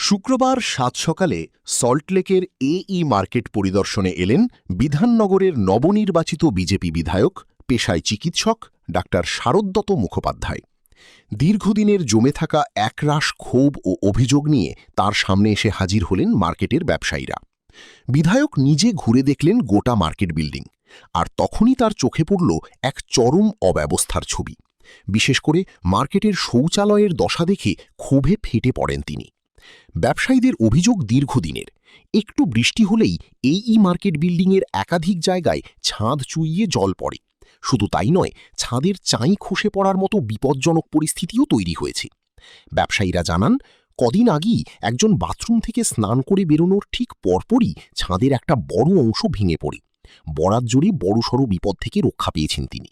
শুক্রবার সাত সকালে সল্টলেকের মার্কেট পরিদর্শনে এলেন বিধাননগরের নবনির্বাচিত বিজেপি বিধায়ক, পেশায় চিকিৎসক ডাক্তার শারদত্ত মুখোপাধ্যায়। দীর্ঘদিনের জমে থাকা একরাশ ক্ষোভ ও অভিযোগ নিয়ে তার সামনে এসে হাজির হলেন মার্কেটের ব্যবসায়ীরা। বিধায়ক নিজে ঘুরে দেখলেন গোটা মার্কেট বিল্ডিং, আর তখনই তার চোখে পড়ল এক চরম অব্যবস্থার ছবি। বিশেষ করে মার্কেটের শৌচালয়ের দশা দেখে ক্ষোভে ফেটে পড়েন তিনি। ব্যবসায়ীদের অভিযোগ দীর্ঘদিনের। একটু বৃষ্টি হলেই মার্কেট বিল্ডিংয়ের একাধিক জায়গায় ছাদ চুইয়ে জল পড়ে। শুধু তাই নয়, ছাদের চাঁই খসে পড়ার মতো বিপজ্জনক পরিস্থিতিও তৈরি হয়েছে। ব্যবসায়ীরা জানান, কদিন আগেই একজন বাথরুম থেকে স্নান করে বেরোনোর ঠিক পরপরই ছাদের একটা বড় অংশ ভেঙে পড়ে বরাত জোরে বড়সড় বিপদ থেকে রক্ষা পেয়েছেন তিনি।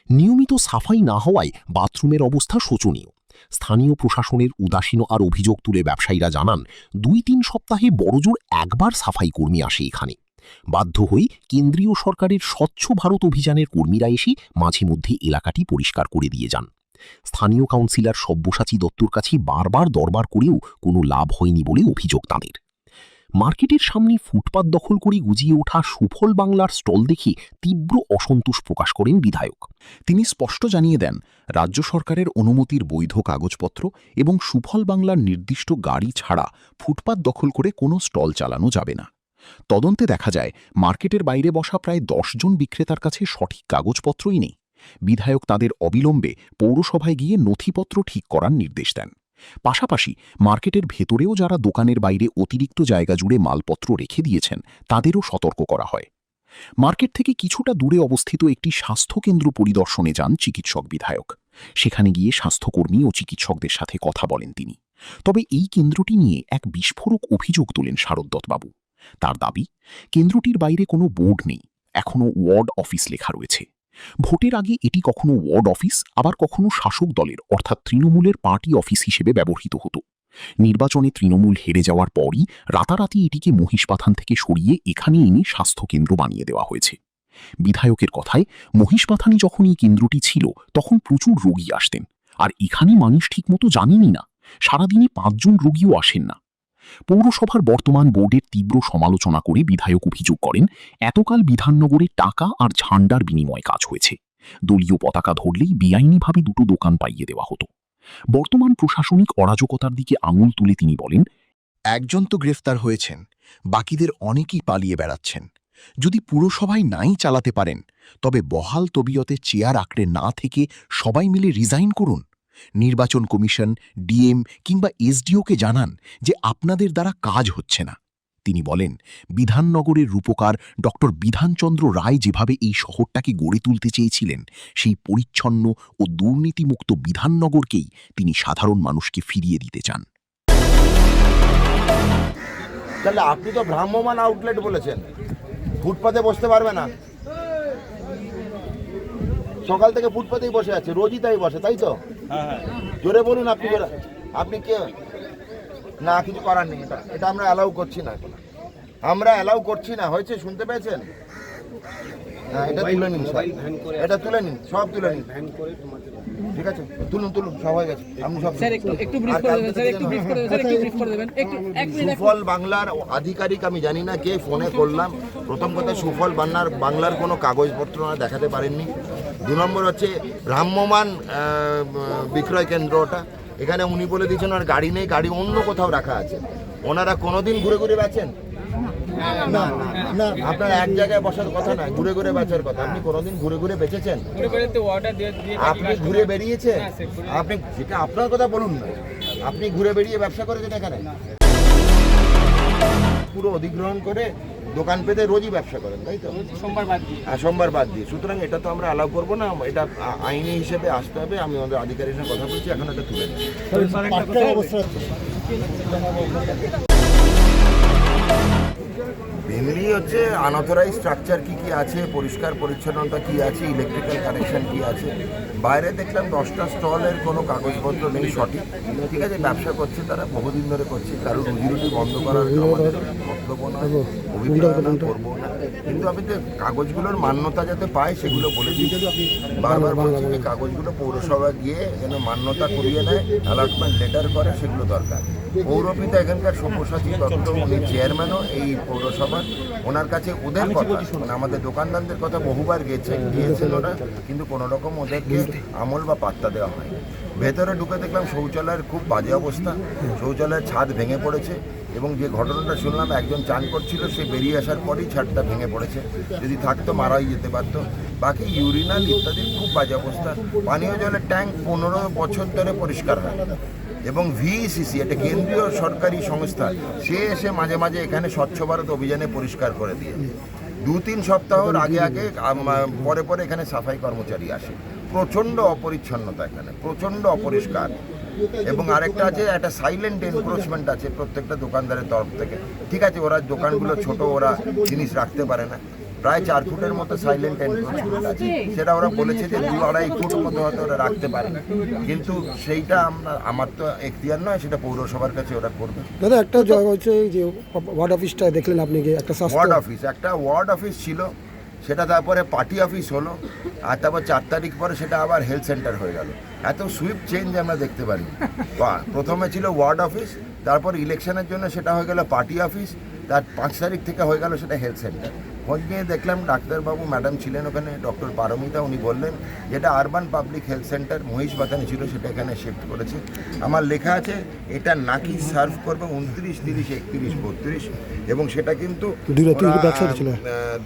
নিয়মিত সাফাই না হওয়ায় বাথরুমের অবস্থা শোচনীয়। স্থানীয় প্রশাসনের উদাসীন আর অভিযোগ তুলে ব্যবসায়ীরা জানান, ২-৩ সপ্তাহে বড়জোর একবার সাফাই কর্মী আসে এখানে। বাধ্য হয়ে কেন্দ্রীয় সরকারের স্বচ্ছ ভারত অভিযানের কর্মীরা এসে মাঝে মধ্যে এলাকাটি পরিষ্কার করে দিয়ে যান। স্থানীয় কাউন্সিলর সব্যসাচী দত্তর কাছে বারবার দরবার করেও কোনো লাভ হয়নি বলে অভিযোগ তাঁদের। মার্কেটের সামনে ফুটপাত দখল করে গুজিয়ে ওঠা সুফল বাংলার স্টল দেখে তীব্র অসন্তোষ প্রকাশ করেন বিধায়ক। তিনি স্পষ্ট জানিয়ে দেন, রাজ্য সরকারের অনুমতির বৈধ কাগজপত্র এবং সুফল বাংলার নির্দিষ্ট গাড়ি ছাড়া ফুটপাত দখল করে কোনো স্টল চালানো যাবে না। তদন্তে দেখা যায়, মার্কেটের বাইরে বসা প্রায় ১০ জন বিক্রেতার কাছে সঠিক কাগজপত্রই নেই। বিধায়ক তাদের অবিলম্বে পৌরসভায় গিয়ে নথিপত্র ঠিক করার নির্দেশ দেন। পাশাপাশি মার্কেটের ভেতরেও যারা দোকানের বাইরে অতিরিক্ত জায়গা জুড়ে মালপত্র রেখে দিয়েছেন তাদেরও সতর্ক করা হয়। মার্কেট থেকে কিছুটা দূরে অবস্থিত একটি স্বাস্থ্যকেন্দ্র পরিদর্শনে যান চিকিৎসক বিধায়ক। সেখানে গিয়ে স্বাস্থ্যকর্মী ও চিকিৎসকদের সাথে কথা বলেন তিনি। তবে এই কেন্দ্রটি নিয়ে এক বিস্ফোরক অভিযোগ তোলেন শারদত্তবাবু। তার দাবি, কেন্দ্রটির বাইরে কোনো বোর্ড নেই, এখনও ওয়ার্ড অফিস লেখা রয়েছে। ভোটের আগে এটি কখনো ওয়ার্ড অফিস, আবার কখনো শাসক দলের অর্থাৎ তৃণমূলের পার্টি অফিস হিসেবে ব্যবহৃত হতো। নির্বাচনে তৃণমূল হেরে যাওয়ার পরই রাতারাতি এটিকে মহিষপাথান থেকে সরিয়ে এখানে এনে স্বাস্থ্যকেন্দ্র বানিয়ে দেওয়া হয়েছে। বিধায়কের কথায়, মহিষপাথানে যখন এই কেন্দ্রটি ছিল তখন প্রচুর রোগী আসতেন, আর এখানে মানুষ ঠিকমতো জানেনই না। সারাদিনে ৫ জন রোগীও আসেন না। পৌরসভার বর্তমান বোর্ডের তীব্র সমালোচনা করে বিধায়ক অভিযোগ করেন, এতকাল বিধাননগরে টাকা আর ঝান্ডার বিনিময়ে কাজ হয়েছে। দলীয় পতাকা ধরলেই বেআইনিভাবে দুটো দোকান পাইয়ে দেওয়া হতো। বর্তমান প্রশাসনিক অরাজকতার দিকে আঙুল তুলে তিনি বলেন, একজন তো গ্রেফতার হয়েছেন, বাকিদের অনেকেই পালিয়ে বেড়াচ্ছেন। যদি পুরসভায় নাই চালাতে পারেন, তবে বহাল তবিয়তে চেয়ার আঁকড়ে না থেকে সবাই মিলে রিজাইন করুন। নির্বাচন কমিশন, ডিএম কিংবা এসডিওকে জানান যে আপনাদের দ্বারা কাজ হচ্ছে না। তিনি বলেন, বিধাননগরের রূপকার ডক্টর বিধানচন্দ্র রায় যেভাবে এই শহরটাকে গড়ে তুলতে চেয়েছিলেন, সেই পরিচ্ছন্ন ও দুর্নীতিমুক্ত বিধাননগরকেই তিনি সাধারণ মানুষকে ফিরিয়ে দিতে চান। তাহলে আপনি তো ভ্রাম্যমান আউটলেট বলেছেন, ফুটপাতে বসতে পারবে না। সকাল থেকে ফুটপাতেই বসে আছে, রোজই তাই বসে, তাই তো? জোরে বলুন আপনি, আপনি কে? না, কিছু করার নেই। এটা আমরা অ্যালাউ করছি না, আমরা অ্যালাউ করছি না। হয়েছে, শুনতে পেয়েছেন? হ্যাঁ, এটা তুলে নিন, এটা তুলে নিন, সব তুলে নিন। ঠিক আছে, তুলুন সব হয়ে গেছে। আপনি সব সুফল বাংলার আধিকারিক, আমি জানি না কে ফোনে করলাম। প্রথম কথা, সুফল বাংলার কোনো কাগজপত্র না দেখাতে পারেননি। ২ নম্বর হচ্ছে ভ্রাম্যমান বিক্রয় কেন্দ্রটা, এখানে উনি বলে দিয়েছেন আর গাড়ি নেই, গাড়ি অন্য কোথাও রাখা আছে। ওনারা কোনোদিন ঘুরে ঘুরে বেচেন না? আপনার এক জায়গায় বসার কথা না, ঘুরে ঘুরে বেচার কথা। আপনি কোনোদিন ঘুরে ঘুরে বেচেছেন? আপনি ঘুরে বেরিয়েছেন? আপনি যেটা আপনার কথা বলুন না, আপনি ঘুরে বেরিয়ে ব্যবসা করেছেন এখানে? পুরো অধিগ্রহণ করে দোকান পেতে রোজই ব্যবসা করেন, তাই তো? সোমবার বাদ দিয়ে। সুতরাং এটা তো আমরা অ্যালাউ করবো না, এটা আইনি হিসেবে আসতে হবে। আমি আমাদের আধিকারিকের কথা বলছি, এখন এটা তুলে নিই। মেনলি হচ্ছে আনঅথরাইজ স্ট্রাকচার কি আছে, পরিষ্কার পরিচ্ছন্নতা কি আছে, ইলেকট্রিক্যাল কানেকশন কি আছে। বাইরে দেখলাম 10টা স্টলের কোনো কাগজপত্র নেই সঠিক। ঠিক আছে, ব্যবসা করছে তারা, বহুদিন ধরে করছে, কারোর রুজি বন্ধ করার আমাদের বক্তব্য নয়, অভিযোগ করবো না। কিন্তু আমি তো কাগজগুলোর মান্যতা যাতে পায় সেগুলো বলে দিয়েছি। বারবার বলছি যে কাগজগুলো পৌরসভা গিয়ে যেন মান্যতা করিয়ে নেয়, অ্যালটমেন্ট লেটার করে, সেগুলো দরকার। পৌরপিতা এখানকার সব্যসাচী দত্ত, উনি চেয়ারম্যানও এই পৌরসভার। ওনার কাছে ওদের কথা, মানে আমাদের দোকানদারদের কথা বহুবার গিয়েছেন ওরা, কিন্তু কোনো রকম ওদেরকে আমল বা পাত্তা দেওয়া হয়। ভেতরে ঢুকে দেখলাম শৌচালয়ের খুব বাজে অবস্থা, শৌচালয়ের ছাদ ভেঙে পড়েছে, এবং যে ঘটনাটা শুনলাম একজন চান করছিল, সে বেরিয়ে আসার পরেই ছাদটা ভেঙে পড়েছে, যদি থাকতো মারাই যেতে পারতো। বাকি ইউরিনাল ইত্যাদির খুব বাজে অবস্থা। পানীয় জলের ট্যাঙ্ক 15 বছর ধরে পরিষ্কার হয়, এবং ভিইসিসি, এটা কেন্দ্রীয় সরকারি সংস্থা, সে এসে মাঝে মাঝে এখানে স্বচ্ছ ভারত অভিযানে পরিষ্কার করে দিয়ে 2-3 সপ্তাহর আগে পরে পরে এখানে সাফাই কর্মচারী আসে। প্রচণ্ড অপরিচ্ছন্নতা এখানে, প্রচণ্ড অপরিষ্কার। এবং আরেকটা আছে, একটা সাইলেন্ট এনক্রোচমেন্ট আছে প্রত্যেকটা দোকানদারের তরফ থেকে। ঠিক আছে, ওরা দোকানগুলো ছোট, ওরা জিনিস রাখতে পারে না, প্রায় 4 ফুটের মতো সাইলেন্ট এনক্রোচমেন্ট আছে। সেটা ওরা বলেছে যে 2-2.5 ফুট মতো হয়তো ওরা রাখতে পারে, কিন্তু সেইটা আমার তো এখতিয়ার নয়, সেটা পৌরসভার কাছে ওরা করবে। দাদা একটা জায়গা হচ্ছে যে ওয়ার্ড অফিসটা দেখলেন আপনি, একটা একটা ওয়ার্ড অফিস ছিল, সেটা তারপরে পার্টি অফিস হলো, আর তারপর 4 তারিখ পরে সেটা আবার হেলথ সেন্টার হয়ে গেল। এত সুইফট চেঞ্জ আমরা দেখতে পারি। প্রথমে ছিল ওয়ার্ড অফিস, তারপর ইলেকশনের জন্য সেটা হয়ে গেল পার্টি অফিস, তার 5 তারিখ থেকে হয়ে গেল সেটা হেলথ সেন্টার। খোঁজ নিয়ে দেখলাম ডাক্তারবাবু ম্যাডাম ছিলেন ওখানে, ডক্টর পারমিতা, উনি বললেন যেটা আরবান পাবলিক হেলথ সেন্টার মহিষবাথানে ছিল, সেটা এখানে শিফট করেছে। আমার লেখা আছে এটা নাকি সার্ভ করবে 29, 30, 31, 32, এবং সেটা কিন্তু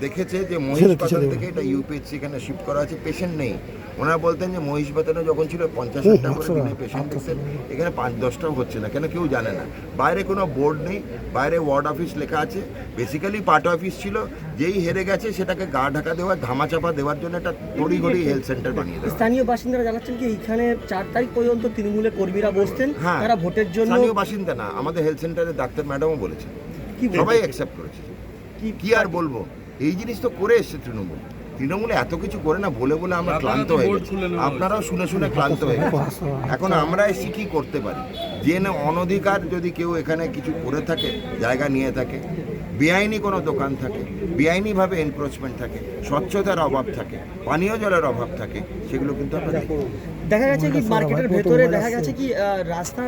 দেখেছে যে মহিষবাথান থেকে এটা ইউপিএইচসি এখানে শিফট করা আছে। পেশেন্ট নেই। ওনারা বলতেন যে মহিষবাথানে যখন ছিল 50-60টা করে দিনে পেশেন্ট দেখতেন, এখানে 5-10টাও হচ্ছে না, কেন কেউ জানে না। বাইরে কোনো বোর্ড নেই, বাইরে ওয়ার্ড অফিস লেখা আছে। বেসিক্যালি পার্টি অফিস ছিল, যেই হেরে গেছে সেটাকে গা ঢাকা দেওয়া, ধামাচাপা দেওয়ার জন্য একটা তড়িঘড়ি হেলথ সেন্টার বানিয়ে দেয়। স্থানীয় বাসিন্দারা জানাচ্ছেন কি এখানে 4 তারিখ পর্যন্ত তৃণমূলের কর্মীরা বসতেন, তারা ভোটের জন্য। স্থানীয় বাসিন্দা না, আমাদের হেলথ সেন্টারের ডাক্তার ম্যাডামও বলেছে, সবাই অ্যাকসেপ্ট করেছে। কি আর বলবো, এই জিনিস তো করে এসছে তৃণমূলে এত কিছু করে না, বলে বলে আমরা ক্লান্ত হয়ে গেছি, আপনারাও শুনে শুনে ক্লান্ত হয়ে গেছে। এখন আমরা এসে কি করতে পারি? যে না অনধিকার যদি কেউ এখানে কিছু করে থাকে, জায়গা নিয়ে থাকে, বেআইনি কোনো দোকান থাকে, বেআইনিভাবে এনক্রোচমেন্ট থাকে, স্বচ্ছতার অভাব থাকে, পানীয় জলের অভাব থাকে, সেগুলো কিন্তু আমরা দেখি। দেখা গেছে কি মার্কেটের ভেতরে দেখা গেছে কি রাস্তা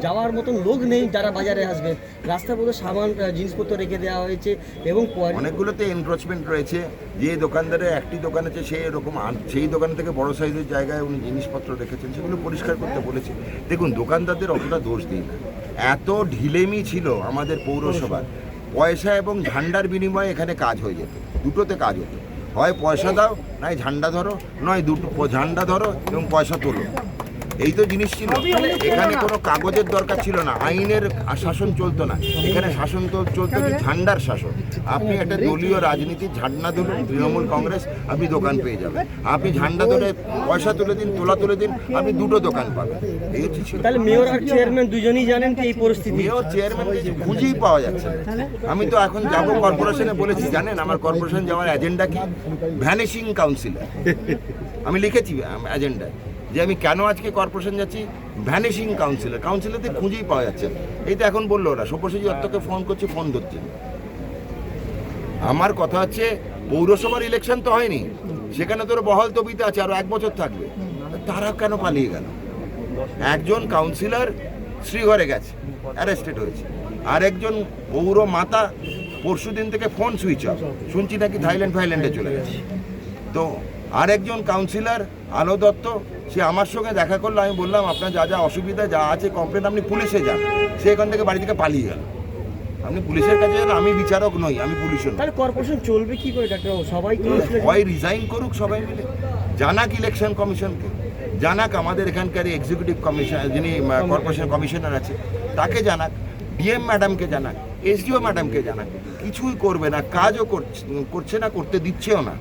যাওয়ার মতন লোক নেই যারা বাজারে আসবে, রাস্তার মধ্যে সামান জিনিসপত্র রেখে দেওয়া হয়েছে, এবং অনেকগুলোতে এনক্রোচমেন্ট রয়েছে। যে দোকানদারের একটি দোকান আছে, সে এরকম সেই দোকান থেকে বড় সাইজের জায়গায় উনি জিনিসপত্র রেখেছেন, সেগুলো পরিষ্কার করতে বলেছে। দেখুন, দোকানদারদের অতটা দোষ দিই না, এত ঢিলেমি ছিল আমাদের পৌরসভার। পয়সা এবং ঝান্ডার বিনিময়ে এখানে কাজ হয়ে যেত, দুটোতে কাজ হতো। হয় পয়সা দাও, নয় ঝান্ডা ধরো, নয় দুটো ঝান্ডা ধরো এবং পয়সা তোলো, এই তো জিনিস ছিল। এখানে কোনো কাগজের দরকার ছিল না, আইনের শাসন চলতো না, এখানে শাসন চলতো কি ঝান্ডার শাসন। আপনি একটা দলীয় রাজনীতি, ঝান্ডা ধরুন তৃণমূল কংগ্রেস, আপনি দোকান পেয়ে যাবেন। আপনি ঝান্ডা ধরে পয়সা তুলে দিন, তোলা তুলে দিন, আপনি দুটো দোকান পাবেন। এই ছিল। তাহলে মেয়র আর চেয়ারম্যান দুজনেই জানেন কি এই পরিস্থিতি? মেয়র চেয়ারম্যানকে খুঁজেই পাওয়া যাচ্ছে না। আমি তো এখন যাব কর্পোরেশনে, বলেছি জানেন আমার কর্পোরেশন যাওয়ার এজেন্ডা কি? Vanishing councillor. আমি লিখেছি এজেন্ডায় যে আমি কেন আজকে কর্পোরেশন যাচ্ছি, ভ্যানিশিং কাউন্সিলরদের খুঁজেই পাওয়া যাচ্ছে না। এই তো এখন বললো ওরা, সব্যসাচী দত্তকে ফোন করছি, ফোন ধরছে। আমার কথা হচ্ছে পৌরসভার ইলেকশন তো হয়নি, সেখানে তোর বহাল তবিতে আছে, আরো 1 বছর থাকবে, তারা কেন পালিয়ে গেল? একজন কাউন্সিলর শ্রীঘরে গেছে, অ্যারেস্টেড হয়েছে, আর একজন পৌর মাতা পরশুদিন থেকে ফোন সুইচ অফ, শুনছি নাকি থাইল্যান্ডে চলে গেছে। তো আরেকজন কাউন্সিলর আলো দত্ত, সে আমার সঙ্গে দেখা করলো, আমি বললাম আপনার যা যা অসুবিধা যা আছে কমপ্লেন আপনি পুলিশে যান, সে এখান থেকে বাড়ি থেকে পালিয়ে গেল। আপনি পুলিশের কাছে যান, আমি বিচারক নই, আমি পুলিশও নই। তাহলে কর্পোরেশন চলবে কি করে ডাক্তারবাবু? সবাই হয় রিজাইন করুক, সবাই মিলে জানাক ইলেকশন কমিশনকে, জানাক আমাদের এখানকার এক্সিকিউটিভ কমিশন, যিনি কর্পোরেশন কমিশনার আছে তাকে জানাক, ডিএম ম্যাডামকে জানাক, এসডিও ম্যাডামকে জানাক। কিছুই করবে না, কাজও করছে না, করতে দিচ্ছেও না।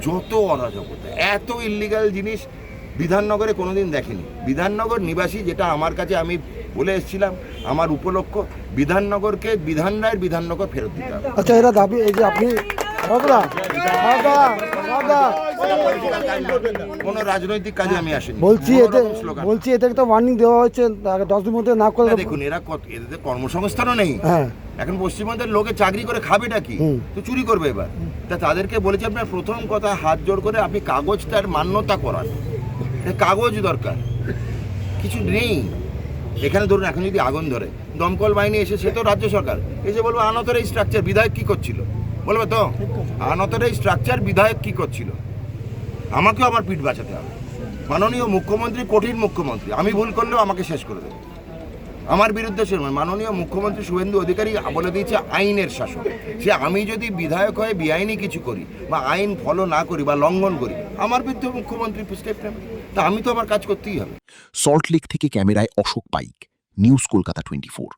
যত অরাজকতা, এত ইল্লিগাল জিনিস বিধাননগরে কোনোদিন দেখিনি। বিধাননগর নিবাসী, যেটা আমার কাছে, আমি বলে এসেছিলাম আমার উপলক্ষ, বিধাননগরকে বিধান রায়ের বিধাননগর ফেরত দিতে হবে। আচ্ছা, এরা দাবি এই যে আপনি কোনো রাজনৈতিক কাজে আমি আসিনি, বলছি এদেরকে তো ওয়ার্নিং দেওয়া হচ্ছে 10 দিনের মধ্যে না করে। দেখুন, এদের কর্মসংস্থানও নেই এখন। পশ্চিমবঙ্গের লোকে চাকরি করে খাবেটা কি? তো চুরি করবে এবার। তা তাদেরকে বলেছি, আপনার প্রথম কথা হাত জোড় করে আপনি কাগজটার মান্যতা করান, কাগজ দরকার, কিছু নেই। এখানে ধরুন এখন যদি আগুন ধরে দমকল বাহিনী এসে, সে তো রাজ্য সরকার এসে বলবো আনতরে এই স্ট্রাকচার বিধায়ক কী করছিল, বলবে তো আনতরে এই স্ট্রাকচার বিধায়ক কী করছিল, আমাকেও আমার পিঠ বাঁচাতে হবে। মাননীয় মুখ্যমন্ত্রী কঠিন মুখ্যমন্ত্রী, আমি ভুল করলেও আমাকে শেষ করে দেবে, আমার বিরুদ্ধে সে নয়। মাননীয় মুখ্যমন্ত্রী শুভেন্দু অধিকারী বলে দিয়েছে আইনের শাসন। সে আমি যদি বিধায়ক হয়ে বেআইনি কিছু করি বা আইন ফলো না করি বা লঙ্ঘন করি, আমার বিরুদ্ধে মুখ্যমন্ত্রী স্টেপ নেবে, তা আমি তো আমার কাজ করতেই হবে। সল্টলেক থেকে ক্যামেরায় অশোক পাইক, নিউজ কলকাতা 24।